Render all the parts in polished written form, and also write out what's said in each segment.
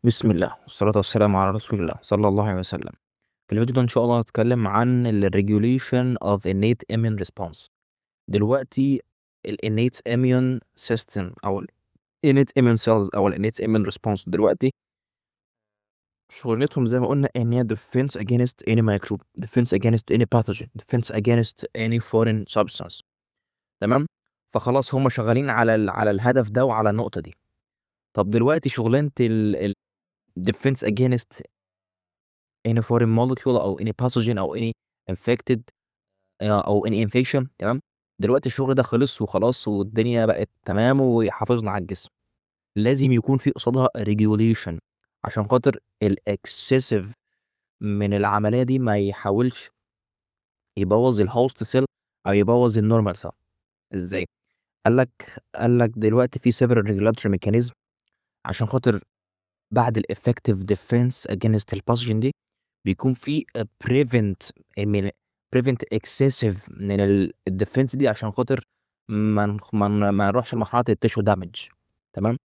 بسم الله والصلاة والسلام على رسول الله صلى الله عليه وسلم. في الفيديو ده إن شاء الله هنتكلم عن ال regulation of innate immune response. دلوقتي ال innate immune system أو ال innate immune cells أو ال innate immune response دلوقتي شغلتهم زي ما قلنا إن هي defense against any microbe, defense against any pathogen, defense against any foreign substance. تمام؟ فخلاص هم شغالين على الهدف ده وعلى النقطة دي. طب دلوقتي شغلانة ال defense against any foreign molecule أو any pathogen أو any infected أو any infection. تمام، دلوقتي الشغل ده خلص وخلاص والدنيا بقت تمام وحافظنا على الجسم. لازم يكون في قصادها regulation عشان خاطر excessive من العملية دي ما يحاولش يبوظ الhost cell أو يبوظ الnormal cell. إزاي؟ قال لك دلوقتي في several regulatory mechanism عشان خاطر بعد effective defense against الpathogen دي بيكون في prevent excessive من الdefense دي عشان خاطر ما نروحش لمرحلة الtissue damage. تمام؟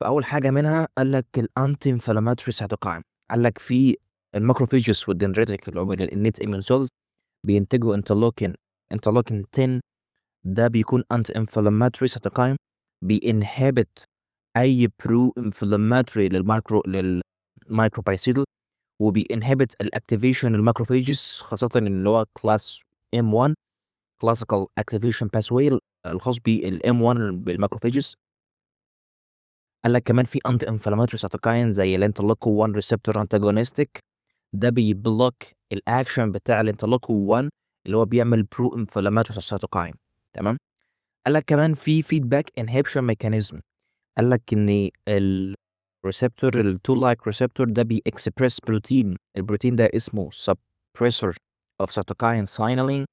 فأول حاجة منها قال لك الanti inflammatory cytokine. قال لك في الماكروفيجز والدندريتك اللي هم الinnate immune cells بينتجوا interleukin 10. ده بيكون anti inflammatory cytokine بيinhibit أي pro inflammatory للمايكروبايسيدل وبيinhibit الactivation الماكروفيجز خاصة اللي هو class M1 classical activation pathway الخاص بالM1 بالماكروفيجز. قال لك كمان في anti inflammatory cytokine زي الانترلوكين 1 receptor antagonistic. ده بيبلوك الاكشن بتاع الانترلوكين 1 اللي هو بيعمل pro inflammatory cytokine. تمام. قال لك كمان في feedback inhibition mechanism. قال لك ان الريسبتور التو لايك ريسبتور ده بيكسبرس بروتين. البروتين ده اسمه suppressor of cytokine signaling.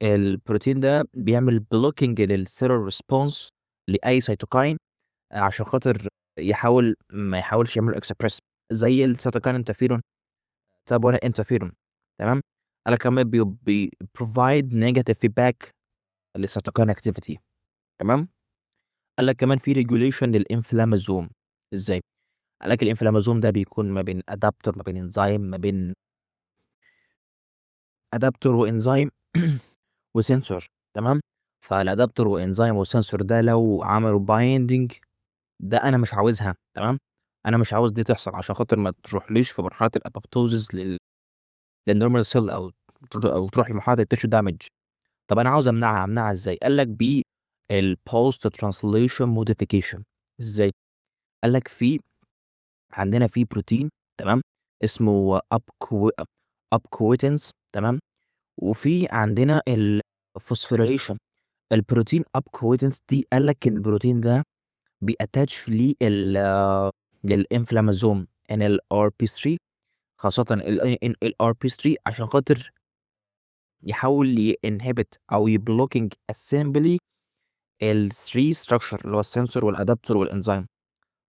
البروتين ده بيعمل blocking للسيلر ريسبونس لاي سيتوكاين عشان خاطر ما يحاولش يعمل اكسبرس زي السيتوكاين انترفيرون تاب 1 انترفيرون. تمام. قال لك كمان بي provide negative feedback للسيتوكاين activity. تمام. قال لك كمان في regulation للانفلامازوم. ازاي؟ قال لك الانفلامازوم ده بيكون ما بين ادابتور ما بين انزيم ما بين ادابتور وانزيم وسنسور. تمام. فالادابتور وانزيم والسنسور ده لو عملوا بايندنج ده انا مش عاوزها. تمام. انا مش عاوز دي تحصل عشان خاطر ما تروحليش في مرحله الابوبتوزيس للنورمال سيل او تروح لمرحله التيشو دامج. طب انا عاوز امنعها ازاي؟ قال لك البوست ترانسليشن موديفيكيشن. ازاي؟ قال لك عندنا في بروتين. تمام. اسمه ابكويتنز. تمام. وفي عندنا الفوسفوريليشن. البروتين ابكويتنز دي قال لك البروتين ده بياتاتش للانفلامازوم NLRP3 خاصة NLRP3 عشان خاطر يحاول ينهبت او يبلوكينج اسمبلي ال3 ستراكشر اللي هو السنسور والادابتور والانزيم.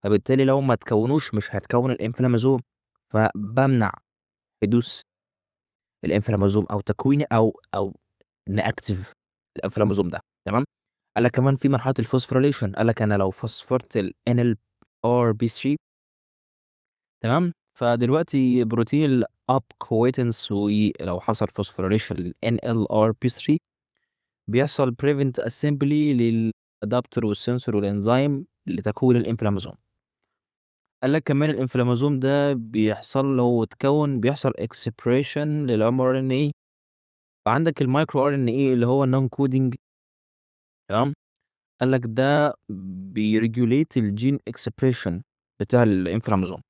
فبالتالي لو ما تكونوش مش هتكون الانفلامازوم. فبمنع حدوث الانفلامازوم او تكوينه او نأكتيف الانفلامازوم ده. تمام. قال لك كمان في مرحله الفوسفوريليشن. قال لك انا لو فوسفرت ال NLRP3 تمام فدلوقتي بروتين الاب كويتنس ولو حصل فوسفوريليشن لل NLRP3 بيحصل بريفنت اسمبلي للادابتور والسنسور والانزيم لتكوين الانفلامازوم. قال لك كمان الانفلامازوم ده بيحصل اكسبريشن للام ان اي. فعندك المايكرو ار ان اي اللي هو النون كودنج. تمام. قال لك ده بيريجوليت الجين اكسبريشن بتاع الانفلامازوم.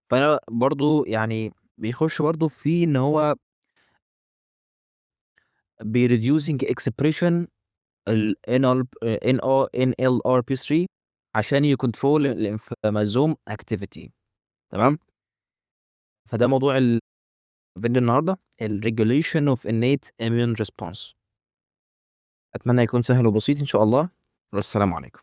فانا برضو يعني بيخش برضو في ان هو بيريديوسنج اكسبريشن ال NLRP3 عشان يكنترول الانفلامازوم اكتيفيتي. تمام. فده موضوع الفيديو النهارده الريجوليشن اوف innate immune response. اتمنى يكون سهل وبسيط ان شاء الله. والسلام عليكم.